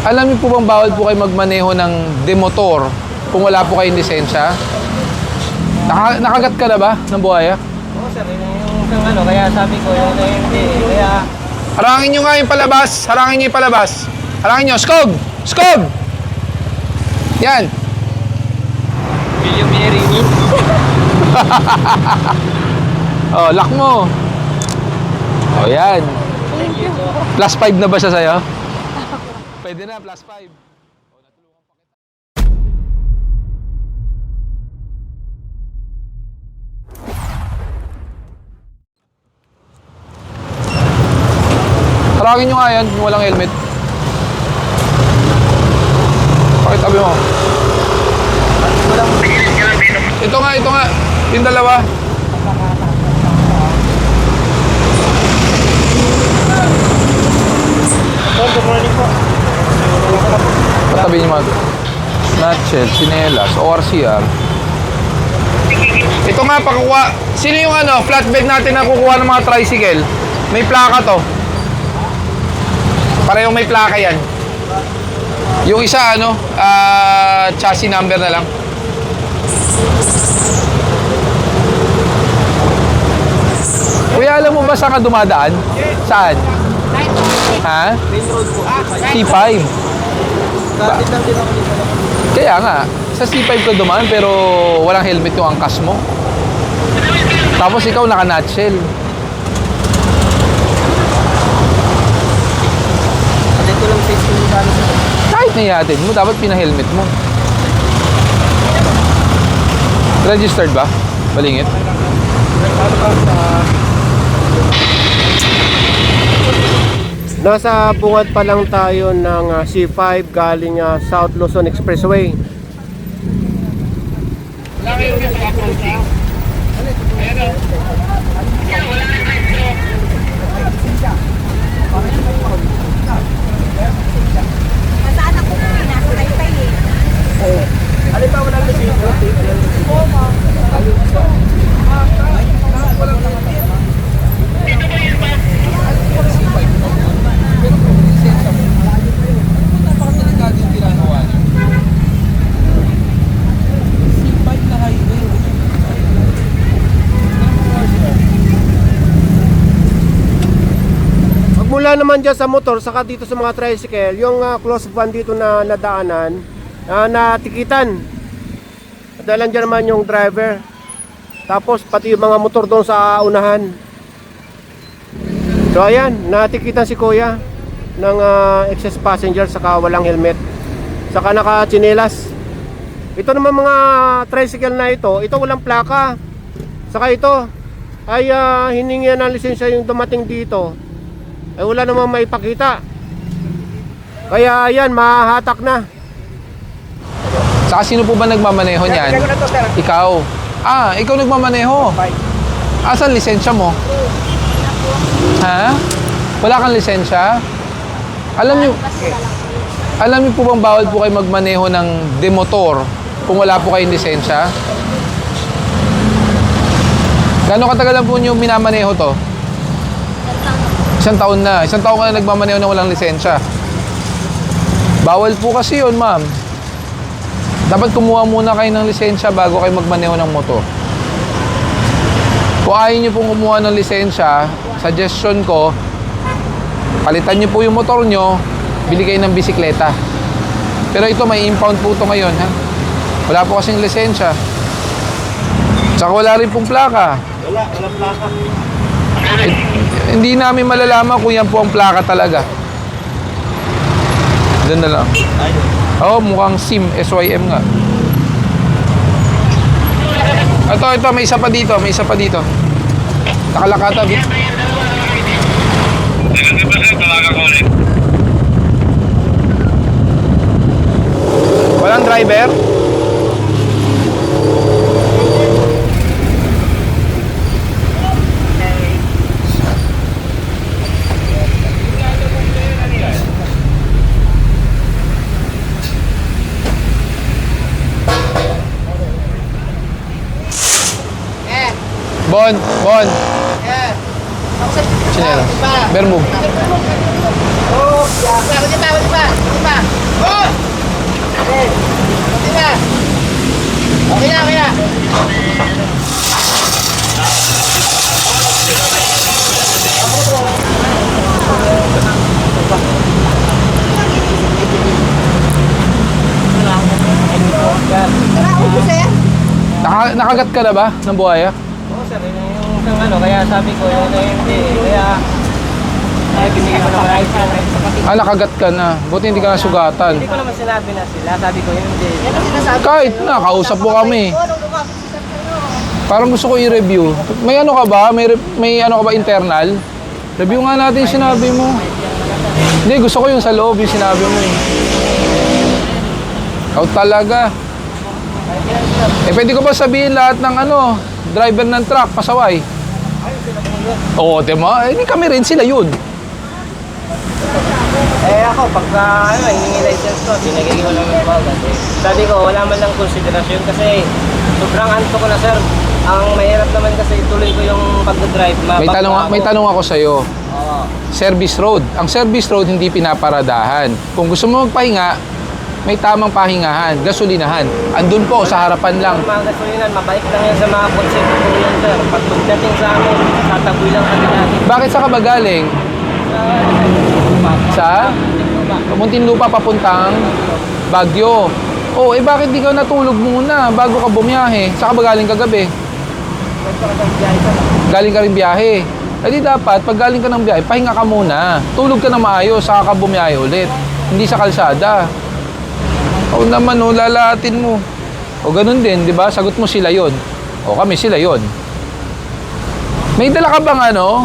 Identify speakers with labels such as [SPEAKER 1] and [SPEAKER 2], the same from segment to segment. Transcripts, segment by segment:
[SPEAKER 1] Alam niyo po bang bawal po kayo magmaneho ng demotor kung wala po kayong lisensya? Nakagat ka na ba ng buhaya?
[SPEAKER 2] Oo sir, yung ano, kaya sabi ko yung hindi, kaya...
[SPEAKER 1] Harangin nyo nga yung palabas. Harangin nyo yung palabas. Harangin nyo. Skog! Skog! Yan.
[SPEAKER 2] William Mierini.
[SPEAKER 1] Oh, lock mo. Oh, yan. Plus 5 na ba siya sa'yo? Pwede na, plus 5. Harangin nyo nga yan kung walang helmet. Pakitabi mo. Ito nga. Yung dalawa.
[SPEAKER 2] Good morning po.
[SPEAKER 1] Patabi nyo mga nutshell, sinelas, ORCR. Ito nga, pakukuha. Sino yung flatbed natin na kukuha ng mga tricycle? May plaka to. Parehong may plaka yan. Yung isa, chassis number na lang. Kuya, alam mo ba saan ka dumadaan? Saan? Ha?
[SPEAKER 2] Main road po.
[SPEAKER 1] C5.
[SPEAKER 2] Kapit lang din ako dito.
[SPEAKER 1] Kaya nga, sa C5 ka dumaan pero walang helmet yung angkas mo. Tapos ikaw naka-nutshell.
[SPEAKER 2] Dito lang sa school sa amin.
[SPEAKER 1] Kahit nahihatid mo, dapat pina-helmet mo. Registered ba? Balingit?
[SPEAKER 3] Nasa bungad pa lang tayo ng C5 galing South Luzon Expressway.
[SPEAKER 4] Nasaan ako na? Nasa Taytay eh.
[SPEAKER 2] Alin ba wala na siya?
[SPEAKER 3] Mula naman dyan sa motor, saka dito sa mga tricycle, yung close van dito na nadaanan, natikitan. Dahil dyan naman yung driver. Tapos pati yung mga motor doon sa unahan. So ayan, natikitan si kuya ng excess passenger saka walang helmet. Saka naka-tsinelas. Ito naman mga tricycle na ito walang plaka. Saka ito ay hiningi ng lisensya yung dumating dito. Ay wala namang maipakita. Kaya yan, mahahatak na.
[SPEAKER 1] Saka sino po ba nagmamaneho niyan? Ikaw. Ikaw nagmamaneho. Asan lisensya mo? Ha? Wala kang lisensya? Alam niyo po bang bawal po kayo magmaneho ng demotor kung wala po kayong lisensya? Gano'ng katagal lang po niyo minamaneho to? Isang taon na. Isang taon ka na nagmamaneho ng walang lisensya. Bawal po kasi yun, ma'am. Dapat kumuha muna kayo ng lisensya bago kayo magmaneho ng motor. Kung ayaw nyo pong kumuha ng lisensya, suggestion ko, palitan nyo po yung motor nyo, bili kayo ng bisikleta. Pero ito, may impound po ito ngayon, ha? Wala po kasing lisensya. Tsaka wala rin pong plaka.
[SPEAKER 2] Walang plaka.
[SPEAKER 1] Hindi namin malalaman kung yan po ang plaka talaga. Doon na lang. Mukhang SIM, SYM nga. Ito, may isa pa dito, Nakalakata, bit. Walang driver? Bon. Chinela. Bermove.
[SPEAKER 4] Oh, ya. Di ba?
[SPEAKER 1] Nakagat ka na ba ng buhaya?
[SPEAKER 2] Oo sir, yun yung isang ano, kaya sabi ko yung hindi, kaya binigyan ko naman ayos yan.
[SPEAKER 1] Nakagat ka na. Buti hindi ka nasugatan.
[SPEAKER 2] Hindi ko naman sinabi na sila, sabi ko yun hindi.
[SPEAKER 1] Kahit na, kausap mo kami. Parang gusto ko i-review. May ano ka ba? May ano ka ba internal? Review nga natin yung sinabi mo. Hindi, gusto ko yung sa loob yung sinabi mo eh. Ikaw talaga. Pwede ko ba sabihin lahat ng ano, driver ng truck, pasaway? Oo, diba? Hindi kami rin, sila yun.
[SPEAKER 2] Ako, pagka ano, hiningi license ko, binigay ko lang yung bagay. Sabi ko, wala man lang konsiderasyon kasi sobrang anto ko na sir. Ang mahirap naman kasi ituloy ko yung pag-drive.
[SPEAKER 1] May tanong ako sa'yo.
[SPEAKER 2] Oo.
[SPEAKER 1] Service road. Ang service road hindi pinaparadahan. Kung gusto mo magpahinga, may tamang pahingahan, gasolinahan. Andun po, sa harapan lang.
[SPEAKER 2] Ang mga gasolinan, mabait lang yan sa mga konsepto ko yan sir. Pag pagdating sa amin, tataboy lang kami natin.
[SPEAKER 1] Bakit sa ka ba galing? Sa? Muntinlupa papuntang Baguio. Oh, bakit di ka natulog muna bago ka bumiyahe? Saan ka ba galing kagabi? Galing ka rin biyahe. Di dapat, pag galing ka ng biyahe, pahinga ka muna. Tulog ka na maayos, saka ka bumiyahe ulit. Hindi sa kalsada. O naman, lalatin mo. O ganun din, di ba? Sagot mo sila yon. O kami sila yon. May dala ka bang ano?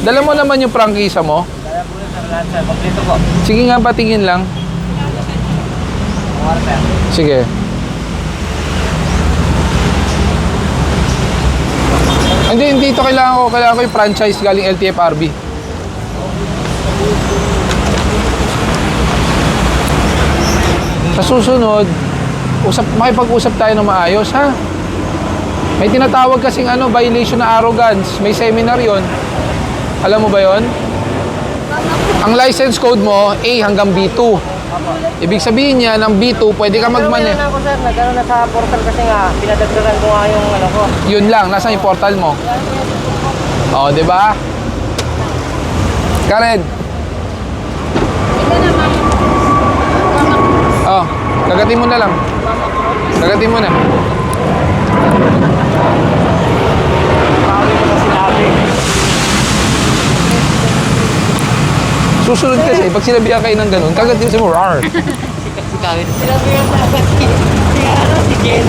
[SPEAKER 1] Dala mo naman yung prangkisa mo?
[SPEAKER 2] Kaya po sir, lahat sir. Kompleto po.
[SPEAKER 1] Sige nga, patingin lang. Sige. Hindi ito kailangan ko yung franchise galing LTFRB. Sa susunod, makipag-usap tayo ng maayos, ha? May tinatawag kasing ano, violation na arrogance. May seminar yon. Alam mo ba yon? Ang license code mo, A hanggang B2. Ibig sabihin niya, ng B2, pwede ka magmane.
[SPEAKER 2] Pero ako sir, nagkaroon na sa portal kasi nga, pinadagdagan ko nga yung ano ko.
[SPEAKER 1] Yun lang, nasa yung portal mo. O, di ba? Karen. Oh, kagatin mo na lang. Kagatin mo na. Susunod kasi, pag sinabihan kayo ng ganun, kagatin mo, rar.
[SPEAKER 2] Sinabi yung sa akin, si Jen,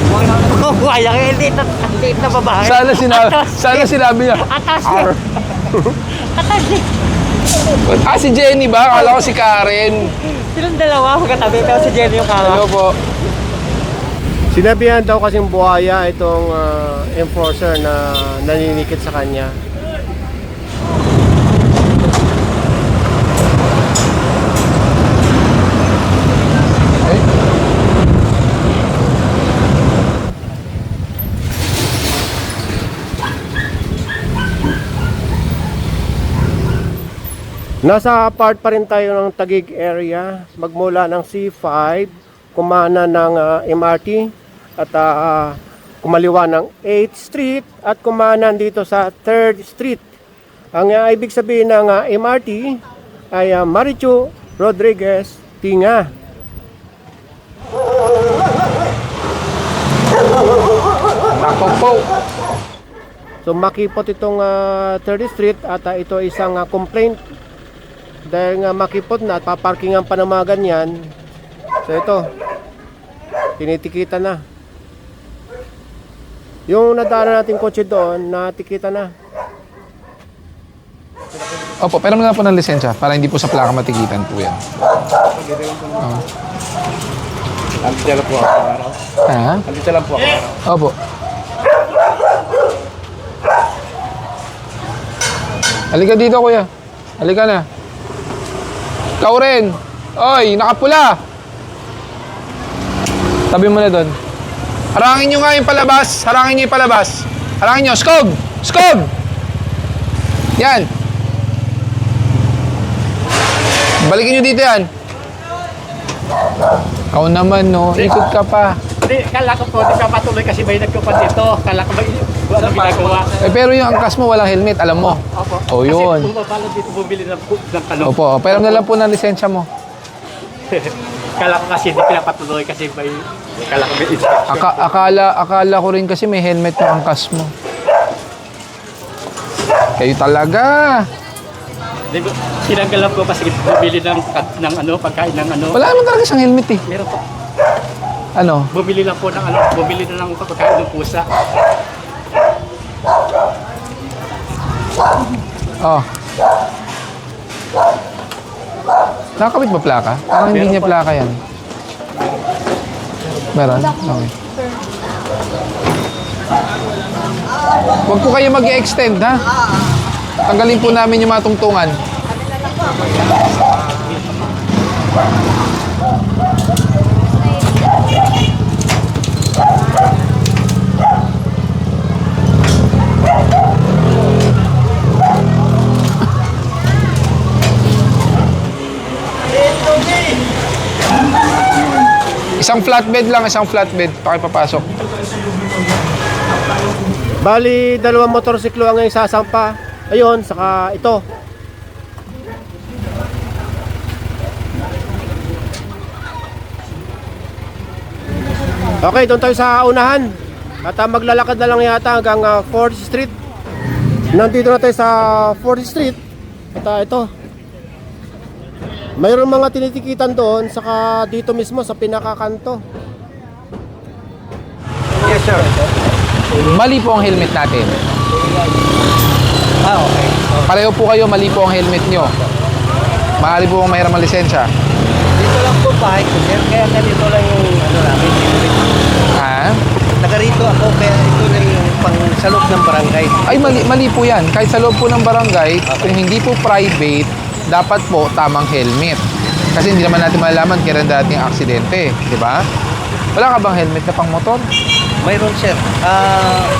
[SPEAKER 2] kaya kayo, late na babae.
[SPEAKER 1] Sana sinabi niya,
[SPEAKER 2] Atas
[SPEAKER 1] ar.
[SPEAKER 2] Atas
[SPEAKER 1] Si Jenny ba? Akala ko si Karen.
[SPEAKER 2] Silang dalawa, magkatabi, pero si Jen yung kama.
[SPEAKER 1] Hello po.
[SPEAKER 3] Sinabihan daw kasing buhaya itong enforcer na naninikit sa kanya. Nasa part pa rin tayo ng Taguig area, magmula ng C5, kumana ng MRT at kumaliwa ng 8th Street at kumana dito sa 3rd Street. Ang ibig sabihin ng MRT ay Marichu Rodriguez Tinga.
[SPEAKER 1] Nako po.
[SPEAKER 3] So makipot itong 3rd Street at ito isang complaint. Dahil nga makipot na at paparkingan pa ng mga ganyan. So ito, tinitikita na. Yung nadaanan natin kotse doon, natikita na.
[SPEAKER 1] Opo, pero nga po ng lisensya para hindi po sa plaka matikitan po yan.
[SPEAKER 5] Andito lang po ako.
[SPEAKER 1] Ha?
[SPEAKER 5] Andito lang po ako.
[SPEAKER 1] Opo. Halika dito, kuya. Halika na. Ikaw rin. Oy, nakapula. Tabi mo na doon. Harangin nyo nga yung palabas. Harangin nyo yung palabas. Harangin nyo. Skog! Skog! Yan. Balikin nyo dito yan. Ikaw naman, no. Ikot ka pa.
[SPEAKER 5] Hindi, kala ko po, di ka patuloy kasi may nagkupan dito. Kala ko ba ano ginagawa?
[SPEAKER 1] Pero yung angkas mo, walang helmet. Alam mo.
[SPEAKER 5] Opo.
[SPEAKER 1] Oh, yun.
[SPEAKER 5] Kasi bumabalad dito bumili ng ano.
[SPEAKER 1] Opo. Pero na lang po ng lisensya mo.
[SPEAKER 5] Kala ko kasi hindi pinapatuloy kasi may kala ko may inspection.
[SPEAKER 1] Akala ko rin kasi may helmet yung angkas mo. Kayo talaga.
[SPEAKER 5] Di ba, sinanggalan ko kasi bumili ng ano, pagkain ng ano.
[SPEAKER 1] Wala naman talaga siyang helmet eh.
[SPEAKER 5] Meron po.
[SPEAKER 1] Ano?
[SPEAKER 5] Bumili lang po ng ano, bumili na ng pagkain ng pusa.
[SPEAKER 1] Oh. Nakakabit ba plaka? Parang hindi
[SPEAKER 5] Meron
[SPEAKER 1] niya
[SPEAKER 5] pa.
[SPEAKER 1] plaka yan. Meron? Okay. Huwag po kayo mag-extend ha. Tanggalin po namin yung mga tungtungan. Isang flatbed lang, isang flatbed. Pakipapasok.
[SPEAKER 3] Bali, dalawang motorsiklo ang isasampa. Ayun, saka ito. Okay, doon tayo sa unahan. At maglalakad na lang yata hanggang 4th Street. Nandito na tayo sa 4th Street. At ito. Mayroon mga tinitikitan doon, saka dito mismo sa pinakakanto.
[SPEAKER 2] Yes, sir.
[SPEAKER 1] Mali po ang helmet natin.
[SPEAKER 2] Okay.
[SPEAKER 1] Pareho po kayo, mali po ang helmet nyo. Maaari po kung mayroong lisensya.
[SPEAKER 2] Dito lang po bahay ko, sir. Kaya ganito lang yung ano namin.
[SPEAKER 1] Ha?
[SPEAKER 2] Taga rito ako, kaya ito lang yung pang sa loob ng barangay.
[SPEAKER 1] Ay, mali po yan. Kahit sa loob po ng barangay, kung hindi po private, dapat po tamang helmet. Kasi hindi naman natin malalaman kailan dating aksidente. Di ba? Wala ka bang helmet na pang motor?
[SPEAKER 2] Mayroon, sir.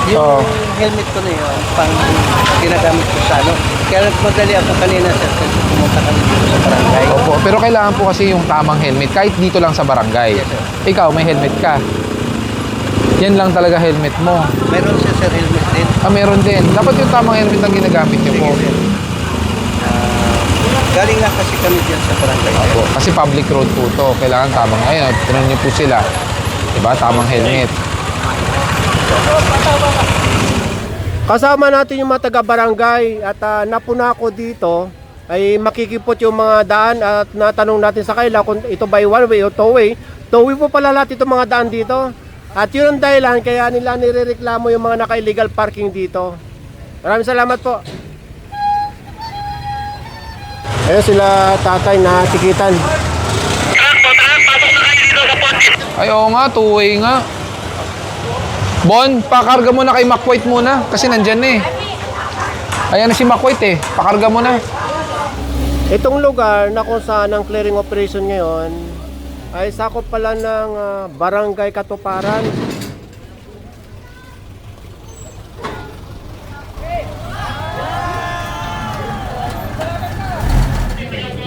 [SPEAKER 2] Yung helmet ko na yun, pang ginagamit ko sa ano. Kaya nagmadali ako kanina, sir, kasi pumunta kami dito sa barangay.
[SPEAKER 1] Opo, pero kailangan po kasi yung tamang helmet. Kahit dito lang sa barangay. Ikaw, may helmet ka. Yan lang talaga helmet mo.
[SPEAKER 2] Mayroon siya, sir, helmet din.
[SPEAKER 1] Meron din. Dapat yung tamang helmet ang ginagamit niyo po.
[SPEAKER 2] Galing na kasi kami dyan sa barangay.
[SPEAKER 1] Opo, kasi public road po to. Kailangan tamang. Ayun, tinanong niyo po sila. Diba? Tamang helmet.
[SPEAKER 3] Kasama natin yung mga taga-barangay at napuna ko dito ay makikipot yung mga daan at natanong natin sa kanila kung ito by one way o two way. Two way po pala lahat itong mga daan dito. At yun ang dahilan kaya nila nirereklamo yung mga naka-illegal parking dito. Maraming salamat po. Ayun sila tatay na tikitan.
[SPEAKER 1] Ay, oo nga, two-way nga. Bon, pakarga mo na kay McQuaid muna. Kasi nandyan na eh. Ayan na si McQuaid eh. Pakarga mo na.
[SPEAKER 3] Itong lugar na kung saan ang clearing operation ngayon ay sakop pala ng Barangay Katuparan.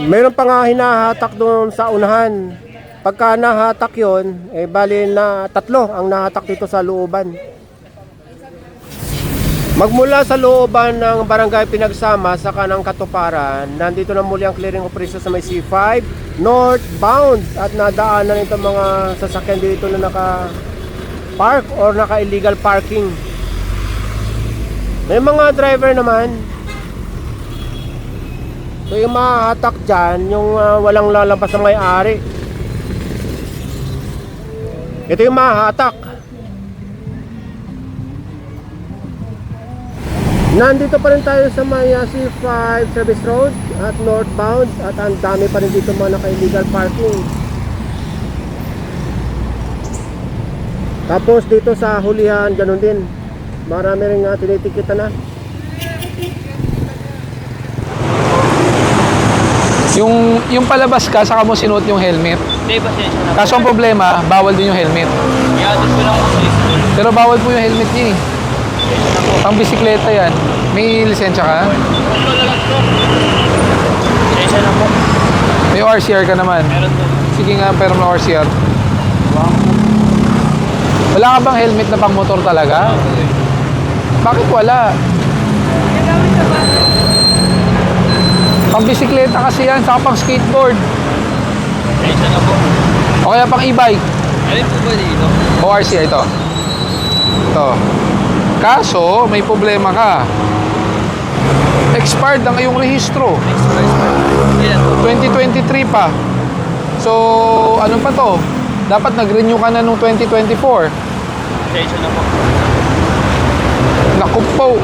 [SPEAKER 3] Mayroon pa nga hinahatak doon sa unahan. Pagka nahatak yon, eh bali na tatlo ang nahatak dito sa looban. Magmula sa looban ng Barangay Pinagsama sa kanang Katuparan, nandito na muli ang clearing operation sa may C5 northbound at nadaanan itong mga sasakyan dito na naka-park or naka-illegal parking. May mga driver naman. So yung mahatak dyan, yung walang lalampas na may-ari. Ito yung mahatak. Nandito pa rin tayo sa may C5 Service Road at northbound at ang dami pa rin dito mga naka-illegal parking. Tapos dito sa hulihan, ganun din. Marami rin tinitikitan na.
[SPEAKER 1] Yung palabas ka, saka mo sinuot yung helmet.
[SPEAKER 2] Hindi ba siya na?
[SPEAKER 1] Kaso ang problema, bawal din yung helmet.
[SPEAKER 2] Kaya dito lang ako sa school.
[SPEAKER 1] Pero bawal po yung helmet niya eh. Pang bisikleta yan. May lisensya ka?
[SPEAKER 2] Kaya na po.
[SPEAKER 1] May RCR ka naman.
[SPEAKER 2] Meron po.
[SPEAKER 1] Sige nga, pero may RCR. Wala ka bang helmet na pang motor talaga? Bakit wala? Pang bisikleta kasi yan, saka pang skateboard.
[SPEAKER 2] Kaya na po.
[SPEAKER 1] O kaya pang e-bike.
[SPEAKER 2] Alin po ba dito?
[SPEAKER 1] ORC, ito. Ito. Kaso, may problema ka. Expired ang iyong rehistro.
[SPEAKER 2] Ilan po?
[SPEAKER 1] 2023 pa. So, ano pa to? Dapat nag-renew ka na nung 2024.
[SPEAKER 2] Station na po.
[SPEAKER 1] Naku po.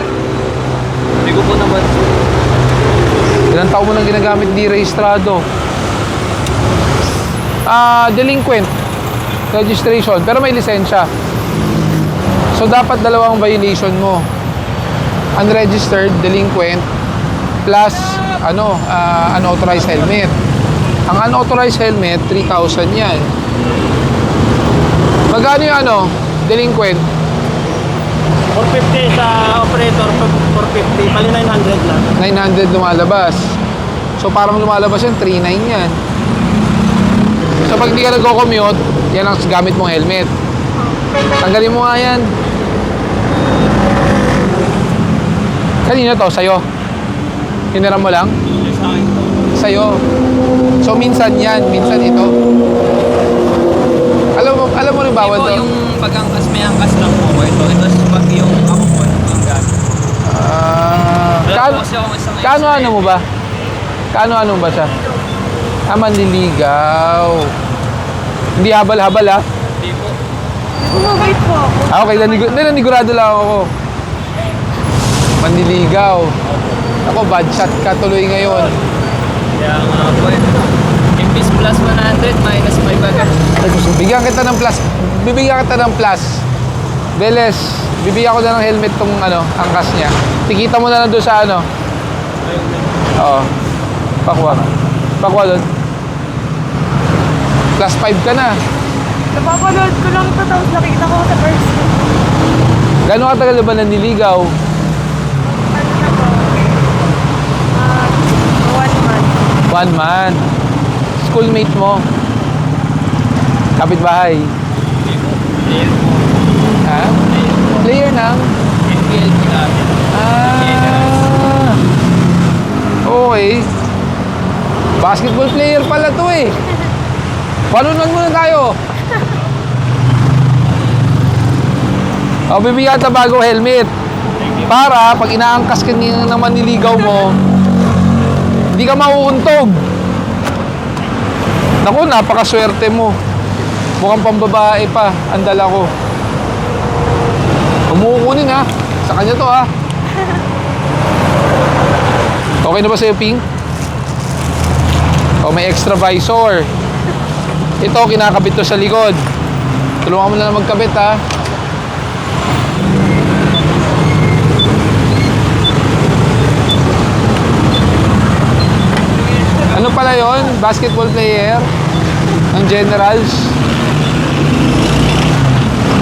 [SPEAKER 2] Hindi ko po naman.
[SPEAKER 1] Ilang taon mo nang ginagamit di rehistrado? Delinquent registration, pero may lisensya. So, dapat dalawang violation mo. Unregistered, delinquent, plus, unauthorized helmet. Ang unauthorized helmet, 3,000 yan. Magkano yung delinquent?
[SPEAKER 5] 450 sa operator, 450, pali 900 lang.
[SPEAKER 1] 900 lumalabas. So, parang lumalabas yan, 3,900 yan. So, pag hindi ka nagko-commute, yan ang gamit mong helmet. Tanggalin mo nga yan. Kanina to? Sa'yo? Hiniram mo lang? Sa'yo. So, minsan yan, minsan ito. Alam mo rin bawal to?
[SPEAKER 2] yung pag-angkas, may angkas lang po. Ito pag yung ako po yung gamit.
[SPEAKER 1] Kaano mo ba? Kaano ba siya? Manliligaw. Hindi habal-habal ha?
[SPEAKER 2] Hindi po.
[SPEAKER 4] Bumabait po ako.
[SPEAKER 1] Okay, nanigurado lang ako. Manliligaw. Ako, bad shot ka tuloy ngayon.
[SPEAKER 2] Kaya nga po eh. Imbis plus 100 minus 5 agad.
[SPEAKER 1] Bibigyan kita ng plus. Beles, bibigyan ko na ng helmet tong angkas niya. Tikita mo na lang doon sa Oo. Pakwa doon. Plus 5 ka na.
[SPEAKER 4] Napapanood ko lang ito, tapos nakita ko sa first.
[SPEAKER 1] Gano'ng katagal na ba naniligaw?
[SPEAKER 4] Ano na po? 1 month.
[SPEAKER 1] 1 month. Schoolmate mo? Kapitbahay? Ha? Player ng?
[SPEAKER 2] NPL po natin.
[SPEAKER 1] Okay. Basketball player pala to eh. Panunan muna tayo. Bibigyan ka bagong helmet. Para pag inaangkas ka naman niligaw mo, hindi ka mauuntog. Naku, napakaswerte mo. Mukhang pambabae pa, ang dala ko. Umukunin ha. Sa kanya to ha. Okay na ba sa'yo, Ping? May extra visor. Ito, kinakabit to sa likod. Tulungan mo na magkabit ha. Ano pala yon? Basketball player ng Generals.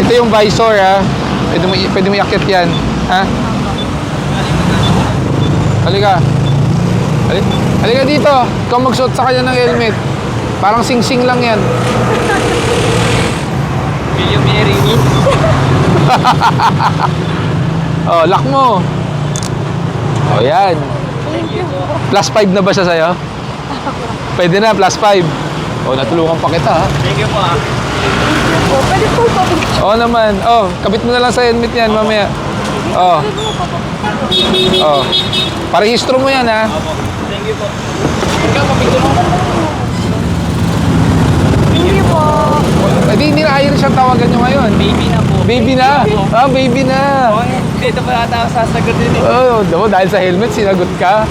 [SPEAKER 1] Ito yung visor ha. Pwede mo iakit yan. Ha? Halika. Halika dito. Ikaw magsuot sa kanya ng helmet. Parang sing-sing lang yan.
[SPEAKER 2] William Mary.
[SPEAKER 1] Lock mo. Yan. Plus 5 na ba siya sa'yo? Pwede na, plus 5. Natulungan pa kita ha.
[SPEAKER 2] Thank you po
[SPEAKER 4] Pwede po po.
[SPEAKER 1] Naman. Kabit mo na lang sa helmet yan mamaya. Parehistro mo yan ha.
[SPEAKER 2] Thank you po.
[SPEAKER 4] Hindi po.
[SPEAKER 1] Hindi na ayaw siyang tawagan nyo ngayon.
[SPEAKER 2] Baby na po.
[SPEAKER 1] Baby na? Baby na.
[SPEAKER 2] Ito pala ata sasagot din eh.
[SPEAKER 1] Dahil sa helmet, sinagot ka.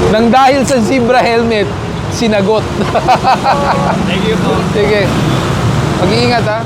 [SPEAKER 1] Nang dahil sa zebra helmet, sinagot.
[SPEAKER 2] Thank you po.
[SPEAKER 1] Sige. Mag-iingat ha.